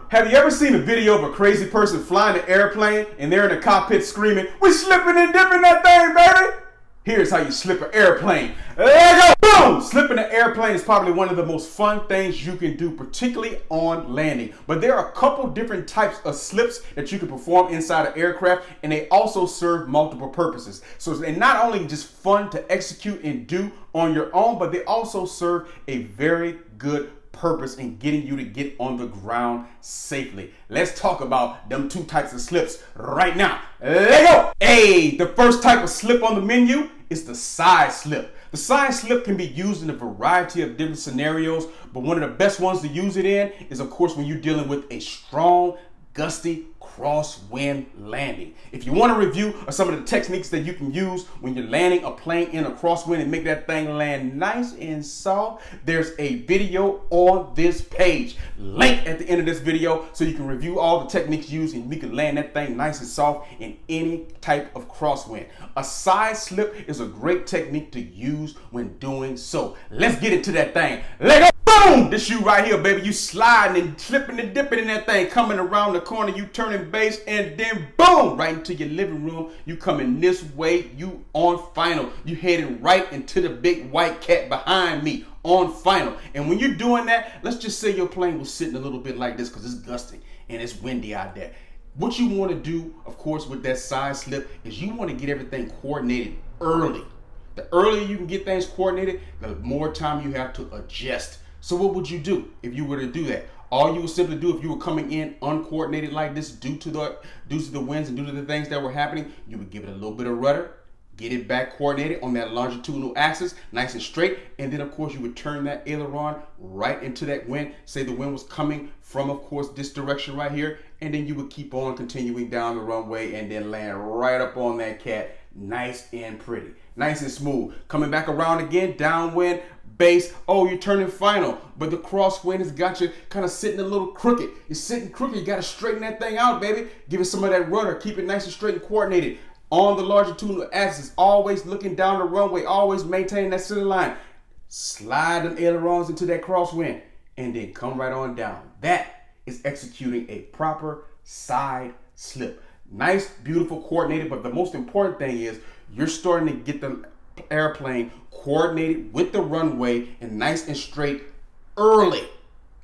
Have you ever seen a video of a crazy person flying an airplane and they're in the cockpit screaming, "We slipping and dipping that thing, baby"? Here's how you slip an airplane. Let go! Boom! Slipping an airplane is probably one of the most fun things you can do, particularly on landing. But there are a couple different types of slips that you can perform inside an aircraft, and they also serve multiple purposes. So they're not only just fun to execute and do on your own, but they also serve a very good purpose in getting you to get on the ground safely. Let's talk about them two types of slips right now. Let's go! Hey, the first type of slip on the menu is the side slip. The side slip can be used in a variety of different scenarios, but one of the best ones to use it in is, of course, when you're dealing with a strong, gusty crosswind landing. If you want a review of some of the techniques that you can use when you're landing a plane in a crosswind and make that thing land nice and soft, there's a video on this page. Link at the end of this video so you can review all the techniques used and you can land that thing nice and soft in any type of crosswind. A side slip is a great technique to use when doing so. Let's get into that thing. Let go! Boom! This you right here, baby. You sliding and slipping and dipping in that thing, coming around the corner, you turning base, and then boom! Right into your living room. You coming this way, you on final. You heading right into the big white cat behind me on final. And when you're doing that, let's just say your plane was sitting a little bit like this because it's gusty and it's windy out there. What you want to do, of course, with that side slip is you want to get everything coordinated early. The earlier you can get things coordinated, the more time you have to adjust. So what would you do if you were to do that? All you would simply do if you were coming in uncoordinated like this due to the winds and due to the things that were happening, you would give it a little bit of rudder, get it back coordinated on that longitudinal axis, nice and straight, and then of course you would turn that aileron right into that wind. Say the wind was coming from, of course, this direction right here, and then you would keep on continuing down the runway and then land right up on that cat, nice and pretty, nice and smooth. Coming back around again, downwind, base. Oh, you're turning final, but the crosswind has got you kind of sitting a little crooked. You're sitting crooked. You got to straighten that thing out, baby. Give it some of that rudder. Keep it nice and straight and coordinated on the longitudinal axis. Always looking down the runway. Always maintaining that center line. Slide them ailerons into that crosswind and then come right on down. That is executing a proper side slip. Nice, beautiful, coordinated, but the most important thing is you're starting to get the airplane coordinated with the runway and nice and straight early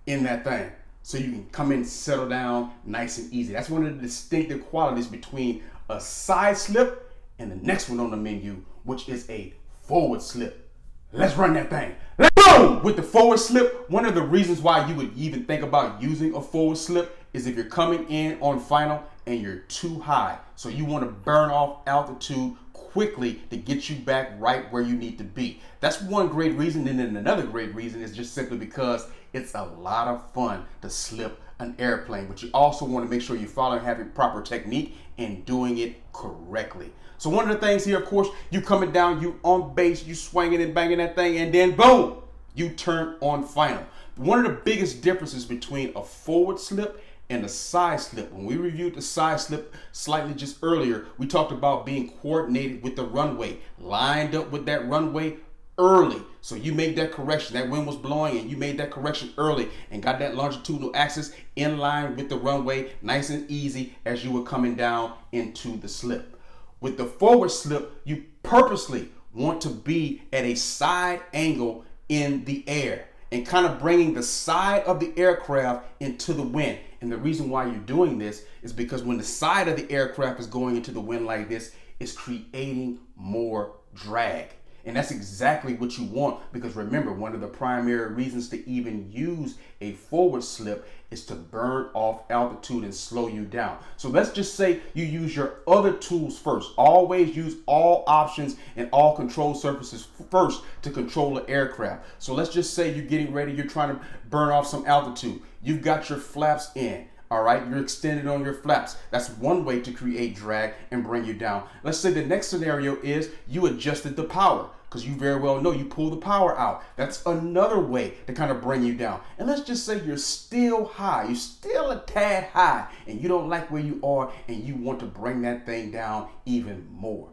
in that thing so you can come in and settle down nice and easy. That's one of the distinctive qualities between a side slip and the next one on the menu, which is a forward slip. Let's run that thing. Let's go! With the forward slip, one of the reasons why you would even think about using a forward slip is if you're coming in on final and you're too high. So you want to burn off altitude quickly to get you back right where you need to be. That's one great reason. And then another great reason is just simply because it's a lot of fun to slip an airplane, but you also want to make sure you're following, having proper technique and doing it correctly. So one of the things here, of course, you coming down, you on base, you swinging and banging that thing, and then boom, you turn on final. One of the biggest differences between a forward slip and the side slip. When we reviewed the side slip slightly just earlier, we talked about being coordinated with the runway, lined up with that runway early. So you made that correction. That wind was blowing and you made that correction early and got that longitudinal axis in line with the runway, nice and easy as you were coming down into the slip. With the forward slip, you purposely want to be at a side angle in the air and kind of bringing the side of the aircraft into the wind. And the reason why you're doing this is because when the side of the aircraft is going into the wind like this, it's creating more drag. And that's exactly what you want, because remember, one of the primary reasons to even use a forward slip is to burn off altitude and slow you down. So let's just say you use your other tools first. Always use all options and all control surfaces first to control the aircraft. So let's just say you're getting ready, you're trying to burn off some altitude. You've got your flaps in. All right, you're extended on your flaps. That's one way to create drag and bring you down. Let's say the next scenario is you adjusted the power, because you very well know you pull the power out. That's another way to kind of bring you down. And let's just say you're still high, you're still a tad high, and you don't like where you are, and you want to bring that thing down even more.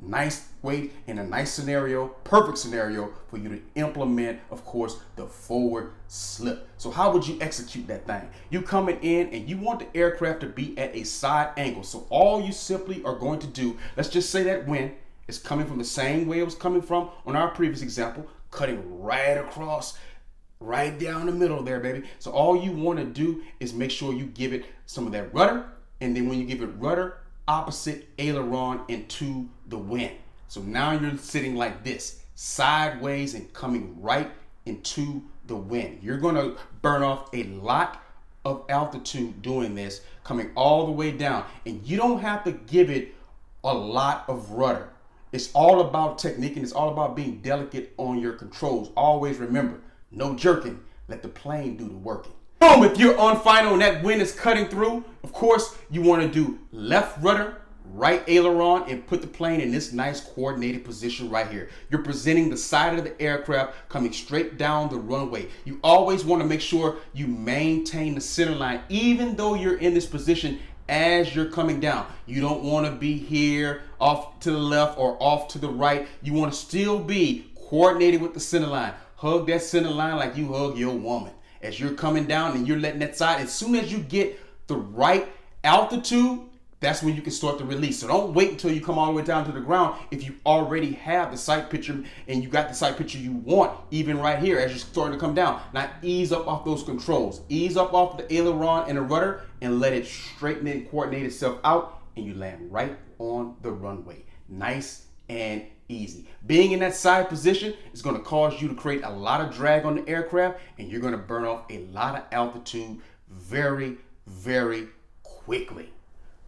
Nice way in a nice scenario, perfect scenario for you to implement, of course, the forward slip. So how would you execute that thing? You coming in and you want the aircraft to be at a side angle. So all you simply are going to do, let's just say that wind is coming from the same way it was coming from on our previous example, cutting right across, right down the middle there, baby. So all you want to do is make sure you give it some of that rudder, and then when you give it rudder, opposite aileron into the wind. So now you're sitting like this, sideways and coming right into the wind. You're going to burn off a lot of altitude doing this, coming all the way down. And you don't have to give it a lot of rudder. It's all about technique, and it's all about being delicate on your controls. Always remember, no jerking. Let the plane do the working. Boom, if you're on final and that wind is cutting through, of course, you want to do left rudder, right aileron, and put the plane in this nice coordinated position right here. You're presenting the side of the aircraft coming straight down the runway. You always want to make sure you maintain the center line, even though you're in this position as you're coming down. You don't want to be here off to the left or off to the right. You want to still be coordinated with the center line. Hug that center line like you hug your woman. As you're coming down and you're letting that side, as soon as you get the right altitude, that's when you can start to release. So don't wait until you come all the way down to the ground if you already have the sight picture and you got the sight picture you want, even right here as you're starting to come down. Now ease up off those controls. Ease up off the aileron and the rudder and let it straighten and coordinate itself out, and you land right on the runway. Nice and easy. Being in that side position is going to cause you to create a lot of drag on the aircraft, and you're going to burn off a lot of altitude very, very quickly.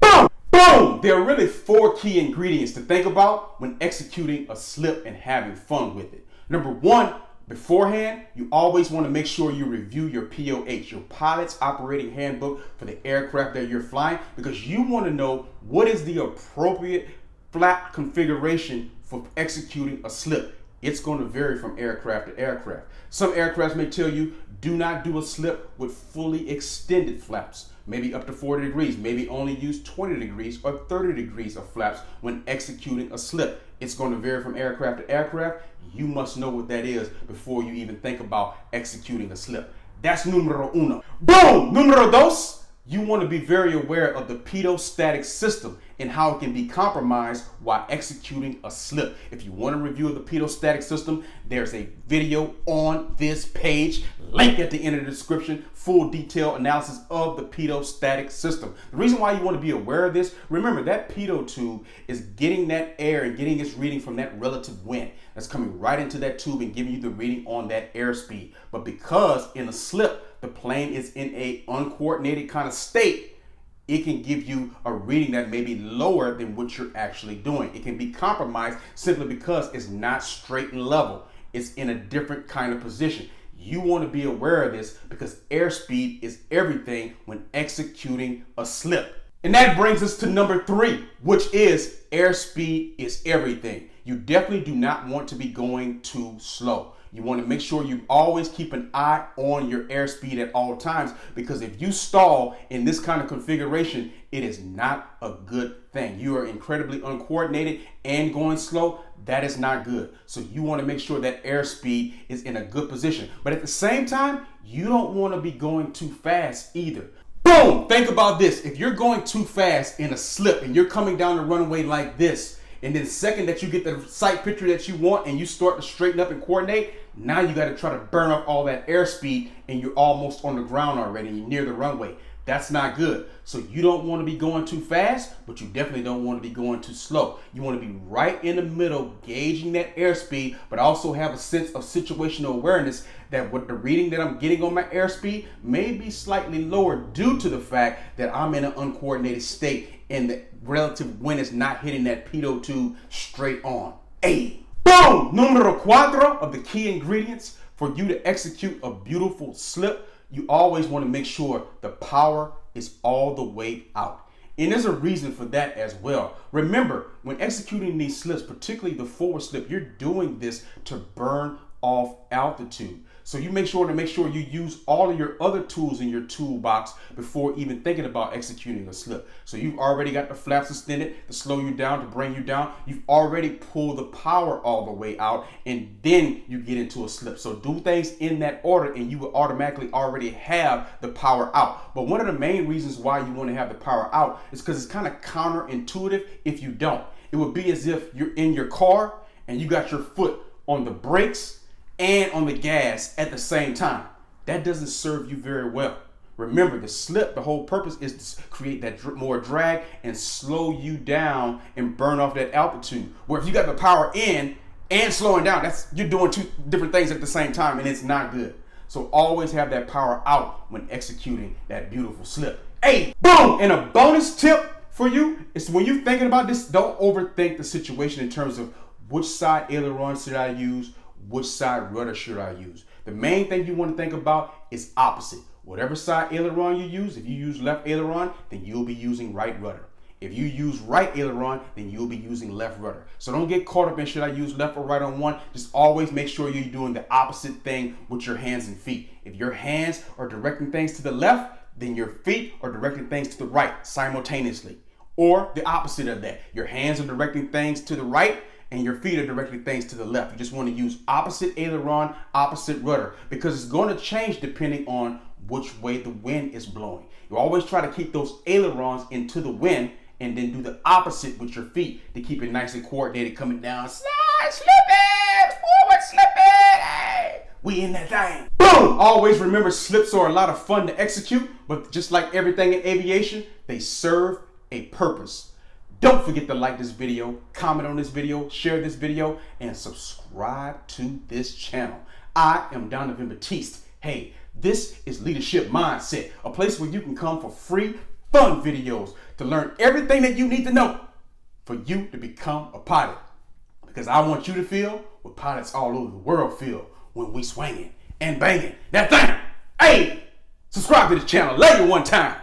Boom! Boom! There are really 4 key ingredients to think about when executing a slip and having fun with it. Number 1, beforehand, you always want to make sure you review your POH, your pilot's operating handbook for the aircraft that you're flying, because you want to know what is the appropriate flap configuration for executing a slip. It's going to vary from aircraft to aircraft. Some aircrafts may tell you do not do a slip with fully extended flaps, maybe up to 40 degrees, maybe only use 20 degrees or 30 degrees of flaps when executing a slip. It's going to vary from aircraft to aircraft. You must know what that is before you even think about executing a slip. That's numero uno. Boom! Numero dos. You want to be very aware of the pedostatic system and how it can be compromised while executing a slip. If you want a review of the pedostatic system, there's a video on this page, link at the end of the description, full detailed analysis of the pedostatic system. The reason why you want to be aware of this, remember that pedo tube is getting that air and getting its reading from that relative wind that's coming right into that tube and giving you the reading on that airspeed. But because in a slip, the plane is in a uncoordinated kind of state, it can give you a reading that may be lower than what you're actually doing. It can be compromised simply because it's not straight and level. It's in a different kind of position. You want to be aware of this because airspeed is everything when executing a slip. And that brings us to number 3, which is airspeed is everything. You definitely do not want to be going too slow. You want to make sure you always keep an eye on your airspeed at all times, because if you stall in this kind of configuration, it is not a good thing. You are incredibly uncoordinated and going slow. That is not good. So you want to make sure that airspeed is in a good position. But at the same time, you don't want to be going too fast either. Boom! Think about this. If you're going too fast in a slip and you're coming down the runway like this, and then the second that you get the sight picture that you want and you start to straighten up and coordinate, now you got to try to burn off all that airspeed and you're almost on the ground already and you're near the runway. That's not good. So you don't want to be going too fast, but you definitely don't want to be going too slow. You want to be right in the middle, gauging that airspeed, but also have a sense of situational awareness that what the reading that I'm getting on my airspeed may be slightly lower due to the fact that I'm in an uncoordinated state and the relative wind is not hitting that pedo tube straight on. Hey, boom! Numero 4 of the key ingredients for you to execute a beautiful slip. You always want to make sure the power is all the way out. And there's a reason for that as well. Remember, when executing these slips, particularly the forward slip, you're doing this to burn off altitude. So you make sure you use all of your other tools in your toolbox before even thinking about executing a slip. So you've already got the flaps extended to slow you down, to bring you down. You've already pulled the power all the way out, and then you get into a slip. So do things in that order and you will automatically already have the power out. But one of the main reasons why you want to have the power out is because it's kind of counterintuitive if you don't. It would be as if you're in your car and you got your foot on the brakes and on the gas at the same time. That doesn't serve you very well. Remember, the slip, the whole purpose is to create that more drag and slow you down and burn off that altitude. Where if you got the power in and slowing down, you're doing two different things at the same time, and it's not good. So always have that power out when executing that beautiful slip. Hey, boom! And a bonus tip for you is when you're thinking about this, don't overthink the situation in terms of which side aileron should I use, which side rudder should I use. The main thing you want to think about is opposite. Whatever side aileron you use, if you use left aileron, then you'll be using right rudder. If you use right aileron, then you'll be using left rudder. So don't get caught up in should I use left or right on one. Just always make sure you're doing the opposite thing with your hands and feet. If your hands are directing things to the left, then your feet are directing things to the right simultaneously. Or the opposite of that. Your hands are directing things to the right and your feet are directing things to the left. You just want to use opposite aileron, opposite rudder, because it's going to change depending on which way the wind is blowing. You always try to keep those ailerons into the wind and then do the opposite with your feet to keep it nice and coordinated coming down. Slide, slipping, forward slipping, hey, we in that thing. Boom! Always remember, slips are a lot of fun to execute, but just like everything in aviation, they serve a purpose. Don't forget to like this video, comment on this video, share this video, and subscribe to this channel. I am Donovan Batiste. Hey, this is Leadership Mindset, a place where you can come for free, fun videos to learn everything that you need to know for you to become a pilot. Because I want you to feel what pilots all over the world feel when we swinging and banging that thing. Hey, subscribe to this channel. Love you one time.